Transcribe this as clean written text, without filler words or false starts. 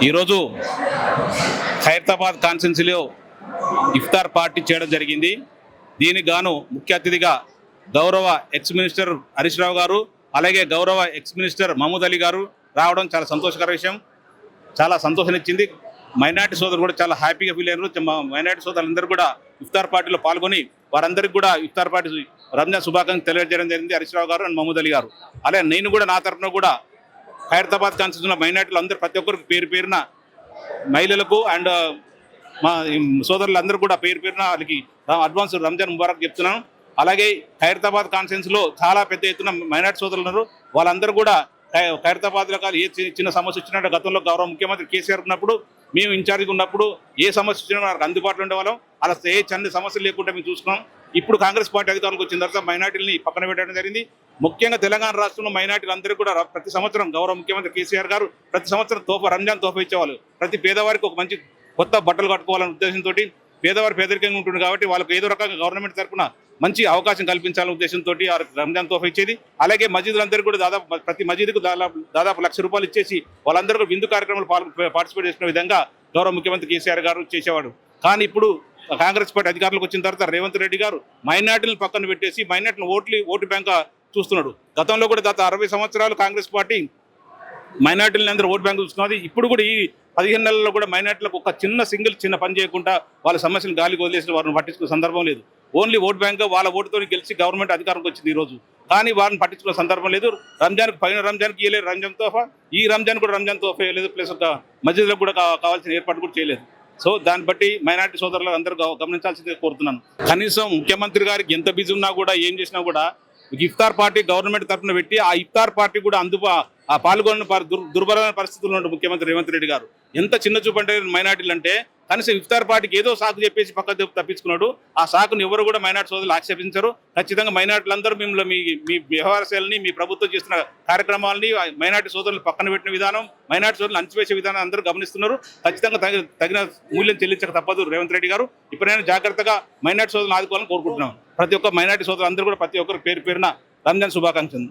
ఈరోజు ఖైరతాబాద్ కాన్స్టిట్యున్సీలో ఇఫ్తార్ పార్టీ చేయడం జరిగింది. దీనికి గాను ముఖ్య అతిథిగా గౌరవ ఎక్స్ మినిస్టర్ హరీష్ రావు గారు, అలాగే గౌరవ ఎక్స్ మినిస్టర్ మహమూద్ అలీ గారు రావడం చాలా సంతోషకర విషయం. చాలా సంతోషాన్నిచ్చింది. మైనార్టీ సోదరులు కూడా చాలా హ్యాపీగా ఫీల్ అయ్యారు. మైనార్టీ సోదరులందరూ కూడా ఇఫ్తార్ పార్టీలో పాల్గొని వారందరికీ కూడా ఇఫ్తార్ పార్టీ రంజాన్ శుభాకాంక్షలు తెలియజేయడం జరిగింది. హరీష్ రావు గారు అండ్ మహమూద్ అలీ గారు. అలాగే నేను కూడా నా తరఫున కూడా ఖైరతాబాద్ కాన్స్టిట్యూన్సీలో మైనార్టీలు అందరూ ప్రతి ఒక్కరికి పేరు పేరున మహిళలకు అండ్ మా సోదరులందరూ కూడా పేరు పేరున వాళ్ళకి అడ్వాన్స్ రంజాన్ ముబారక్ చెప్తున్నాను. అలాగే ఖైరతాబాద్ కాన్స్టిట్యూన్సీలో చాలా పెద్ద ఎత్తున మైనార్టీ సోదరులు ఉన్నారు. వాళ్ళందరూ కూడా ఖైరతాబాద్లో కాదు, ఏ చిన్న సమస్య వచ్చినట్టు గతంలో గౌరవ ముఖ్యమంత్రి కేసీఆర్ ఉన్నప్పుడు, మేము ఇన్ఛార్జ్గా ఉన్నప్పుడు ఏ సమస్య వచ్చినా మనకు అందుబాటులో ఉండేవాళ్ళం. అలా ఏ చిన్న సమస్యలు లేకుండా మేము చూసుకున్నాం. ఇప్పుడు కాంగ్రెస్ పార్టీ అధికారులకు వచ్చిన తర్వాత మైనార్టీలని పక్కన పెట్టడం జరిగింది. ముఖ్యంగా తెలంగాణ రాష్ట్రంలో మైనార్టీలు అందరూ కూడా ప్రతి సంవత్సరం గౌరవ ముఖ్యమంత్రి కేసీఆర్ గారు ప్రతి సంవత్సరం రంజాన్ తోఫా ఇచ్చేవాళ్ళు. ప్రతి పేదవారికి ఒక మంచి కొత్త బట్టలు కట్టుకోవాలనే ఉద్దేశంతో, పేదవారు పేదరికంగా ఉంటుంది కాబట్టి వాళ్ళకి ఏదో రకంగా గవర్నమెంట్ తరఫున మంచి అవకాశం కల్పించాలనే ఉద్దేశంతో రంజాన్ తోఫా ఇచ్చేది. అలాగే మసీదులందరూ కూడా ప్రతి మసీదుకు దాదాపు ₹1,00,000 ఇచ్చేసి వాళ్ళందరూ కూడా విందు కార్యక్రమాలు పార్టిసిపేట్ చేసిన విధంగా గౌరవ ముఖ్యమంత్రి కేసీఆర్ గారు చేసేవాడు. కానీ ఇప్పుడు కాంగ్రెస్ పార్టీ అధికారులకు వచ్చిన తర్వాత రేవంత్ రెడ్డి గారు మైనార్టీలను పక్కన పెట్టేసి మైనార్టీలను ఓటు బ్యాంక్ చూస్తున్నాడు. గతంలో కూడా గత 60 సంవత్సరాలు కాంగ్రెస్ పార్టీ మైనార్టీలను అందరూ ఓటు బ్యాంక్ చూసుకున్నది. ఇప్పుడు కూడా ఈ 15 నెలల్లో కూడా మైనార్టీలకు ఒక చిన్న పని చేయకుండా వాళ్ళ సమస్యలు గాలికి వదిలేసి వారిని పట్టించుకునే సందర్భం లేదు. ఓన్లీ ఓట్ బ్యాంక్ వాళ్ళ ఓటుతో గెలిచి గవర్నమెంట్ అధికారంకి వచ్చింది ఈరోజు. కానీ వారిని పట్టించుకునే సందర్భం లేదు. పైన రంజాన్కి ఇవ్వలేదు రంజాన్ తోఫా, ఈ రంజాన్ కూడా రంజాన్ తోఫా ఇవ్వలేదు. ప్లస్ ఒక మస్జిద్లకు కూడా కావాల్సిన ఏర్పాటు కూడా చేయలేదు. సో దాన్ని బట్టి మైనార్టీ సోదరులు అందరూ గమనించాల్సిందిగా కోరుతున్నాను. కనీసం ముఖ్యమంత్రి గారికి ఎంత బిజీ ఉన్నా కూడా, ఏం చేసినా కూడా ఇఫ్తార్ పార్టీ గవర్నమెంట్ తరఫున పెట్టి ఆ ఇఫ్తార్ పార్టీ కూడా పాల్గొన్న దుర్బలమైన పరిస్థితుల్లో ఉన్న ముఖ్యమంత్రి రేవంత్ రెడ్డి గారు ఎంత చిన్న చూపంటే మైనార్టీలు అంటే, కనీసం ఇఫ్తార్ పార్టీకి ఏదో సాకు చెప్పేసి పక్కకు తప్పించుకున్నాడు. ఆ సాకును ఎవరు కూడా మైనార్టీ సోదరులు ఆక్షేపించారు. ఖచ్చితంగా మైనార్టీలందరూ మిమ్మల్ని మీ వ్యవహార శైలిని, మీ ప్రభుత్వం చేస్తున్న కార్యక్రమాలని మైనార్టీ సోదరులు పక్కన పెట్టిన విధానం, మైనార్టీ సోదరులు అణచివేసే విధానం అందరూ గమనిస్తున్నారు. ఖచ్చితంగా తగిన మూల్యం చెల్లించక తప్పదు రేవంత్ రెడ్డి గారు. ఇప్పుడైనా జాగ్రత్తగా మైనార్టీ సోదరులు ఆదుకోవాలని కోరుకుంటున్నాం. ప్రతి ఒక్క మైనార్టీ సోదరులు అందరూ కూడా ప్రతి ఒక్కరు పేరు పేరున రంజాన్ శుభాకాంక్షలు.